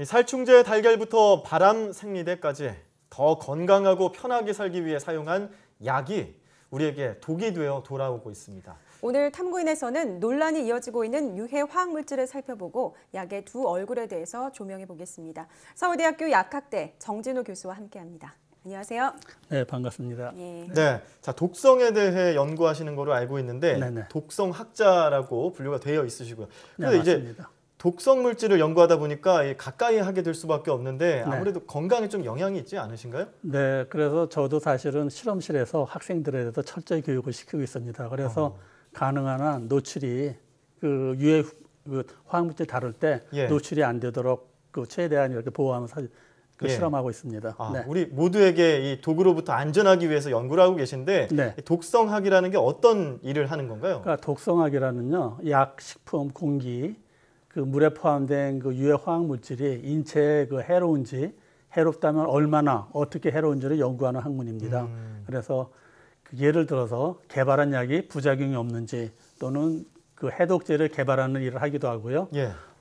이 살충제 달걀부터 바람 생리대까지 더 건강하고 편하게 살기 위해 사용한 약이 우리에게 독이 되어 돌아오고 있습니다. 오늘 탐구인에서는 논란이 이어지고 있는 유해 화학물질을 살펴보고 약의 두 얼굴에 대해서 조명해 보겠습니다. 서울대학교 약학대 정진호 교수와 함께합니다. 안녕하세요. 네, 반갑습니다. 예. 네, 자 독성에 대해 연구하시는 거로 알고 있는데 네네. 독성학자라고 분류가 되어 있으시고요. 그런데 네, 이제 맞습니다. 독성 물질을 연구하다 보니까 가까이 하게 될 수밖에 없는데 아무래도 건강에 좀 영향이 있지 않으신가요? 네, 그래서 저도 사실은 실험실에서 학생들에 대해서 철저히 교육을 시키고 있습니다. 그래서 가능한 한 노출이 그 유해 화학물질 다룰 때 노출이 안 되도록 그 최대한 이렇게 보호하면서 실험하고 있습니다. 네. 우리 모두에게 이 독으로부터 안전하기 위해서 연구를 하고 계신데 네. 독성학이라는 게 어떤 일을 하는 건가요? 그러니까 독성학이라는요, 약, 식품, 공기, 그 물에 포함된 그 유해 화학물질이 인체에 그 해로운지, 해롭다면 얼마나 어떻게 해로운지를 연구하는 학문입니다. 그래서 그 예를 들어서 개발한 약이 부작용이 없는지 또는 그 해독제를 개발하는 일을 하기도 하고요.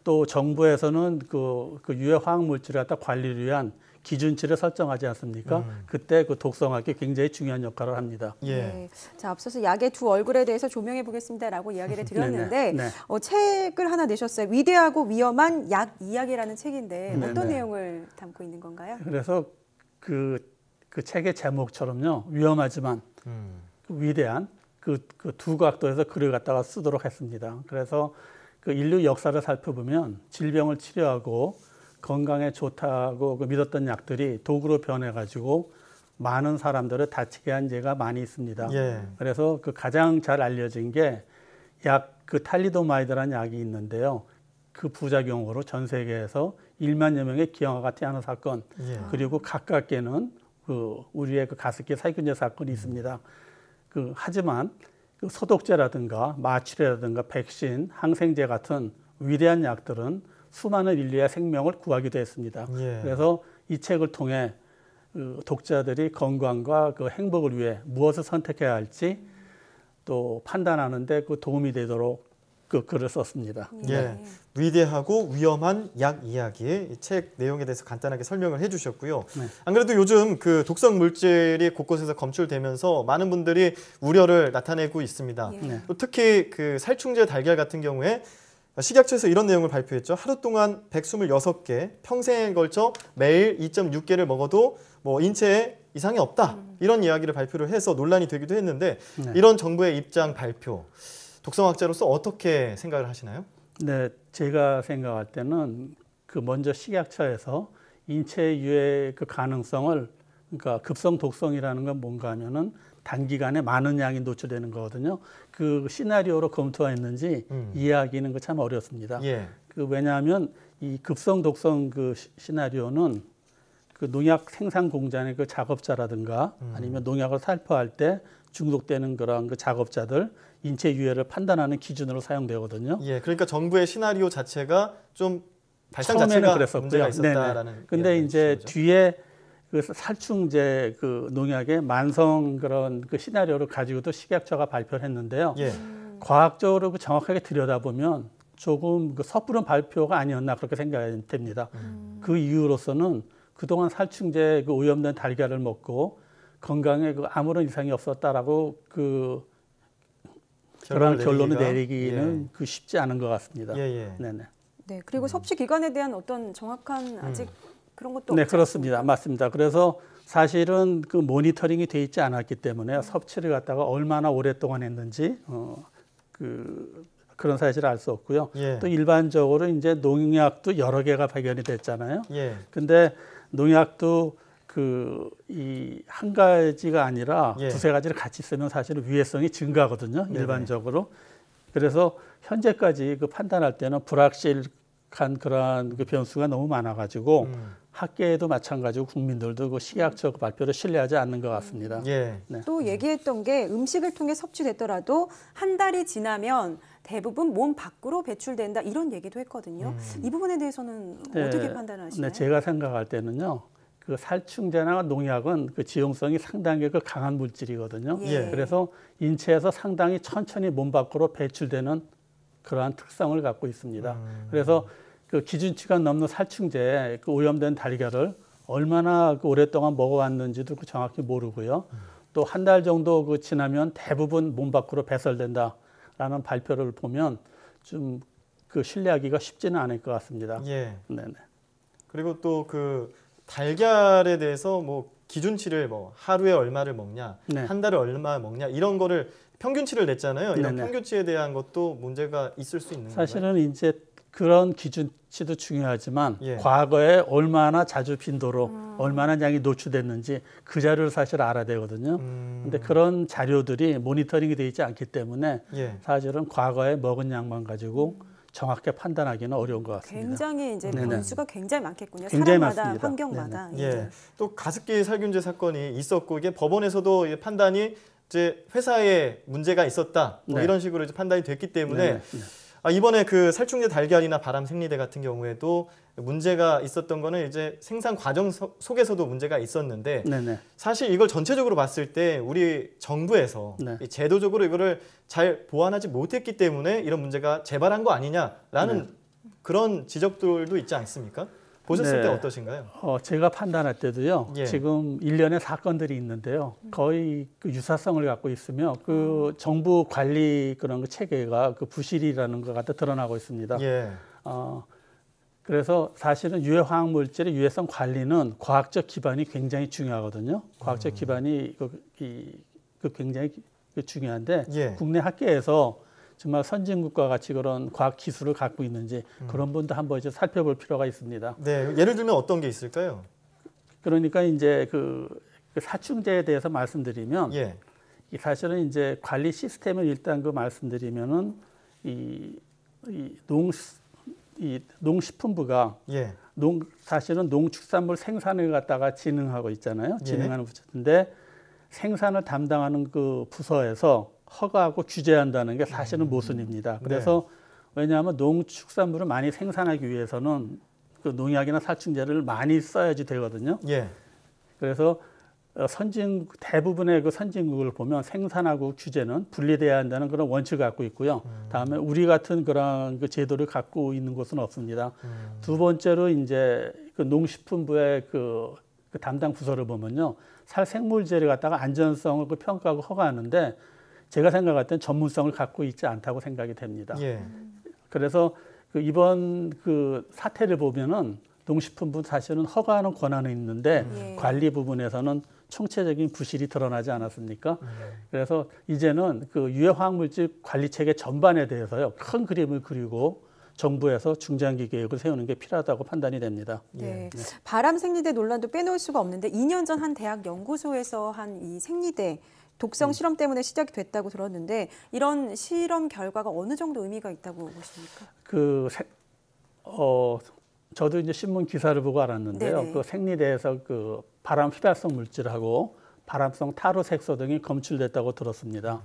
또 정부에서는 그 유해 화학물질을 갖다 관리를 위한 기준치를 설정하지 않습니까? 그때 그 독성학이 굉장히 중요한 역할을 합니다. 네. 자, 앞서서 약의 두 얼굴에 대해서 조명해 보겠습니다라고 이야기를 드렸는데 책을 하나 내셨어요. 위대하고 위험한 약 이야기라는 책인데 어떤 내용을 담고 있는 건가요? 그래서 그 책의 제목처럼요, 위험하지만 위대한 그 두 각도에서 글을 갖다가 쓰도록 했습니다. 그래서 그 인류 역사를 살펴보면 질병을 치료하고 건강에 좋다고 믿었던 약들이 독으로 변해가지고 많은 사람들을 다치게 한 예가 많이 있습니다. 그래서 그 가장 잘 알려진 게 그 탈리도마이드라는 약이 있는데요. 그 부작용으로 전 세계에서 1만여 명의 기형아가 태어난 사건, 그리고 가깝게는 우리의 그 가습기 살균제 사건이 있습니다. 하지만 그 소독제라든가 마취제라든가 백신, 항생제 같은 위대한 약들은 수많은 인류의 생명을 구하기도 했습니다. 그래서 이 책을 통해 독자들이 건강과 그 행복을 위해 무엇을 선택해야 할지 또 판단하는 데 그 도움이 되도록 그 글을 썼습니다. 위대하고 위험한 약 이야기, 이 책 내용에 대해서 간단하게 설명을 해주셨고요. 안 그래도 요즘 그 독성 물질이 곳곳에서 검출되면서 많은 분들이 우려를 나타내고 있습니다. 또 특히 그 살충제 달걀 같은 경우에 식약처에서 이런 내용을 발표했죠. 하루 동안 126개, 평생에 걸쳐 매일 2.6개를 먹어도 뭐 인체에 이상이 없다. 이런 이야기를 발표를 해서 논란이 되기도 했는데 이런 정부의 입장 발표, 독성학자로서 어떻게 생각을 하시나요? 네, 제가 생각할 때는 먼저 식약처에서 인체 유해 그 가능성을, 그러니까 급성 독성이라는 건 뭔가 하면은 단기간에 많은 양이 노출되는 거거든요. 그 시나리오로 검토했는지 이해하기는 참 어렵습니다. 왜냐하면 이 급성 독성 그 시나리오는 그 농약 생산 공장의 그 작업자라든가 아니면 농약을 살포할 때 중독되는 그런 그 작업자들 인체 유해를 판단하는 기준으로 사용되거든요. 그러니까 정부의 시나리오 자체가 좀 발상 자체가 문제가 있었다라는. 근데 이제 뒤에 그 살충제 그 농약의 만성 그런 그 시나리오를 가지고도 식약처가 발표를 했는데요. 과학적으로 정확하게 들여다보면 조금 그 섣부른 발표가 아니었나 그렇게 생각이 됩니다. 그 이유로서는 그동안 살충제 그 오염된 달걀을 먹고 건강에 아무런 이상이 없었다라고 그런 결론을 내리기는 쉽지 않은 것 같습니다. 네, 그리고 섭취 기간에 대한 어떤 정확한 아직 그런 것도 없죠. 네, 그렇습니다. 맞습니다. 그래서 사실은 그 모니터링이 돼 있지 않았기 때문에 섭취를 갖다가 얼마나 오랫동안 했는지 그런 사실을 알 수 없고요. 또 일반적으로 이제 농약도 여러 개가 발견이 됐잖아요. 근데 농약도 이 한 가지가 아니라 두세 가지를 같이 쓰면 사실은 위해성이 증가하거든요. 일반적으로. 그래서 현재까지 판단할 때는 불확실한 그런 변수가 너무 많아가지고 학계에도 마찬가지고 국민들도 식약처 발표를 신뢰하지 않는 것 같습니다. 또 얘기했던 게 음식을 통해 섭취됐더라도 한 달이 지나면 대부분 몸 밖으로 배출된다 이런 얘기도 했거든요. 이 부분에 대해서는 어떻게 판단하시나요? 제가 생각할 때는요. 그 살충제나 농약은 그 지용성이 상당히 강한 물질이거든요. 그래서 인체에서 상당히 천천히 몸 밖으로 배출되는 그러한 특성을 갖고 있습니다. 그래서 그 기준치가 넘는 살충제, 그 오염된 달걀을 얼마나 그 오랫동안 먹어왔는지도 정확히 모르고요. 또 한 달 정도 그 지나면 대부분 몸 밖으로 배설된다라는 발표를 보면 좀 그 신뢰하기가 쉽지는 않을 것 같습니다. 예. 네네. 그리고 또 그 달걀에 대해서 뭐 기준치를 뭐 하루에 얼마를 먹냐, 네. 한 달에 얼마 먹냐 이런 거를 평균치를 냈잖아요. 이런 네네. 평균치에 대한 것도 문제가 있을 수 있는 건가요? 사실은 이제 그런 기준치도 중요하지만 예. 과거에 얼마나 자주 빈도로 얼마나 양이 노출됐는지 그 자료를 사실 알아야 되거든요. 근데 그런 자료들이 모니터링이 되어 있지 않기 때문에 예. 사실은 과거에 먹은 양만 가지고 정확하게 판단하기는 어려운 것 같습니다. 굉장히 이제 네네. 변수가 굉장히 많겠군요. 굉장히 사람마다 많습니다. 환경마다. 예. 또 가습기 살균제 사건이 있었고 이게 법원에서도 이 판단이 이제 회사에 문제가 있었다 뭐 네. 이런 식으로 이제 판단이 됐기 때문에 네네. 네. 이번에 그 살충제 달걀이나 바람 생리대 같은 경우에도 문제가 있었던 거는 이제 생산 과정 속에서도 문제가 있었는데 네네. 사실 이걸 전체적으로 봤을 때 우리 정부에서 네. 이 제도적으로 이거를 잘 보완하지 못했기 때문에 이런 문제가 재발한 거 아니냐라는 그런 지적들도 있지 않습니까? 보셨을 네. 때 어떠신가요? 제가 판단할 때도요. 예. 지금 일련의 사건들이 있는데요. 거의 그 유사성을 갖고 있으며 그 정부 관리 그런 그 체계가 그 부실이라는 것 같아 드러나고 있습니다. 예. 그래서 사실은 유해 화학 물질의 유해성 관리는 과학적 기반이 굉장히 중요하거든요. 과학적 기반이 굉장히 중요한데 예. 국내 학계에서 정말 선진국과 같이 그런 과학 기술을 갖고 있는지 그런 분도 한번 이제 살펴볼 필요가 있습니다. 네, 예를 들면 어떤 게 있을까요? 그러니까 이제 그 살충제에 대해서 말씀드리면 예. 이 사실은 이제 관리 시스템을 일단 그 말씀드리면은 이 농식품부가 예. 사실은 농축산물 생산을 갖다가 진흥하고 있잖아요. 예. 진흥하는 부처인데 생산을 담당하는 그 부서에서 허가하고 규제한다는 게 사실은 모순입니다. 그래서 왜냐하면 농축산물을 많이 생산하기 위해서는 그 농약이나 살충제를 많이 써야지 되거든요. 예. 그래서 대부분의 그 선진국을 보면 생산하고 규제는 분리돼야 한다는 그런 원칙을 갖고 있고요. 다음에 우리 같은 그런 그 제도를 갖고 있는 곳은 없습니다. 두 번째로 이제 그 농식품부의 그 담당 부서를 보면요, 살생물제를 갖다가 안전성을 그 평가하고 허가하는데 제가 생각할 땐 전문성을 갖고 있지 않다고 생각이 됩니다. 예. 그래서 이번 그 사태를 보면은 농식품부 사실은 허가하는 권한은 있는데 관리 부분에서는 총체적인 부실이 드러나지 않았습니까? 그래서 이제는 그 유해화학물질 관리 체계 전반에 대해서요 큰 그림을 그리고 정부에서 중장기 계획을 세우는 게 필요하다고 판단이 됩니다. 네. 바람 생리대 논란도 빼놓을 수가 없는데 2년 전 한 대학 연구소에서 한 이 생리대 독성 실험 때문에 시작이 됐다고 들었는데 이런 실험 결과가 어느 정도 의미가 있다고 보십니까? 저도 이제 신문 기사를 보고 알았는데요. 네네. 그 생리대에서 그 바람 휘발성 물질하고 발암성 타로 색소 등이 검출됐다고 들었습니다.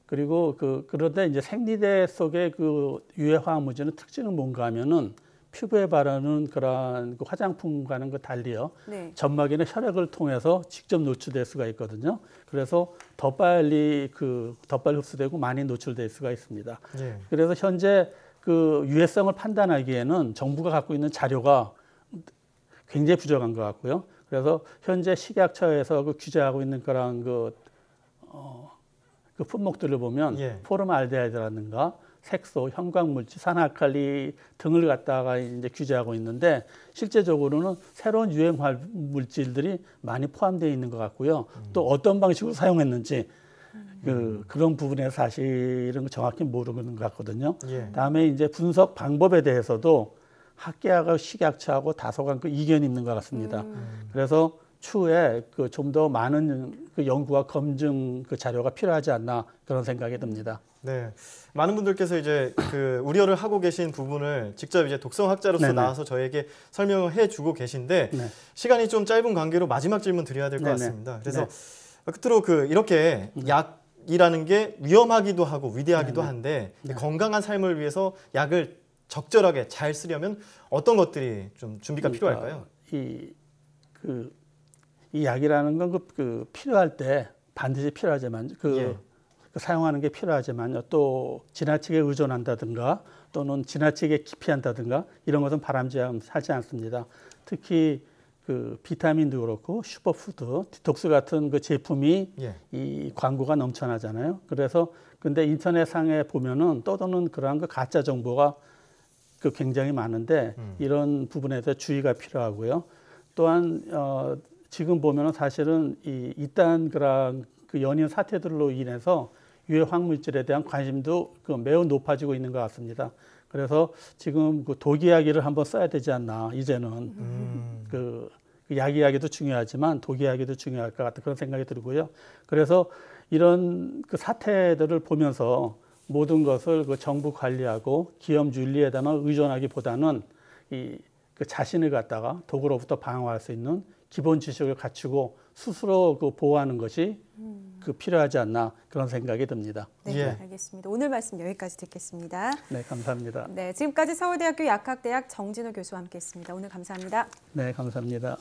그리고 그런데 이제 생리대 속의 그 유해 화학 물질의 특징은 뭔가 하면은 피부에 바르는 그러한 그 화장품과는 달리요. 네. 점막이나 혈액을 통해서 직접 노출될 수가 있거든요. 그래서 더 빨리 흡수되고 많이 노출될 수가 있습니다. 예. 그래서 현재 그 유해성을 판단하기에는 정부가 갖고 있는 자료가 굉장히 부족한 것 같고요. 그래서 현재 식약처에서 규제하고 있는 그런 그 품목들을 보면 포름알데하이드라든가 색소, 형광물질, 산화알칼리 등을 갖다가 이제 규제하고 있는데 실제적으로는 새로운 유행 물질들이 많이 포함되어 있는 것 같고요. 또 어떤 방식으로 사용했는지 그런 부분에 사실은 정확히 모르는 것 같거든요. 다음에 이제 분석 방법에 대해서도 학계하고 식약처하고 다소간 그 이견이 있는 것 같습니다. 그래서 추후에 좀 더 많은 연구와 검증 자료가 필요하지 않나 그런 생각이 듭니다. 네, 많은 분들께서 이제 우려를 하고 계신 부분을 직접 이제 독성학자로서 네네. 나와서 저에게 설명을 해주고 계신데 네. 시간이 좀 짧은 관계로 마지막 질문 드려야 될 것 네네. 같습니다. 그래서 끝으로 이렇게 약이라는 게 위험하기도 하고 위대하기도 한데 건강한 삶을 위해서 약을 적절하게 잘 쓰려면 어떤 것들이 좀 준비가 필요할까요? 이 약이라는 건 필요할 때 반드시 필요하지만 사용하는 게 필요하지만요. 또 지나치게 의존한다든가 또는 지나치게 기피한다든가 이런 것은 바람직하지 않습니다. 특히 그 비타민도 그렇고 슈퍼푸드, 디톡스 같은 그 제품이 예. 이 광고가 넘쳐나잖아요. 그래서 근데 인터넷상에 보면은 떠도는 그러한 그 가짜 정보가 그 굉장히 많은데 이런 부분에서 주의가 필요하고요. 또한 지금 보면은 사실은 이딴 그런 그 연이은 사태들로 인해서 유해 황물질에 대한 관심도 그 매우 높아지고 있는 것 같습니다. 그래서 지금 그 독 이야기를 한번 써야 되지 않나 이제는 그 약 이야기도 중요하지만 독 이야기도 중요할 것 같은 그런 생각이 들고요. 그래서 이런 그 사태들을 보면서 모든 것을 그 정부 관리하고 기업 윤리에다 의존하기보다는 그 자신을 갖다가 독으로부터 방어할 수 있는 기본 지식을 갖추고 스스로 그 보호하는 것이 그 필요하지 않나 그런 생각이 듭니다. 네, 예. 알겠습니다. 오늘 말씀 여기까지 듣겠습니다. 네, 감사합니다. 네, 지금까지 서울대학교 약학대학 정진호 교수와 함께했습니다. 오늘 감사합니다. 네, 감사합니다.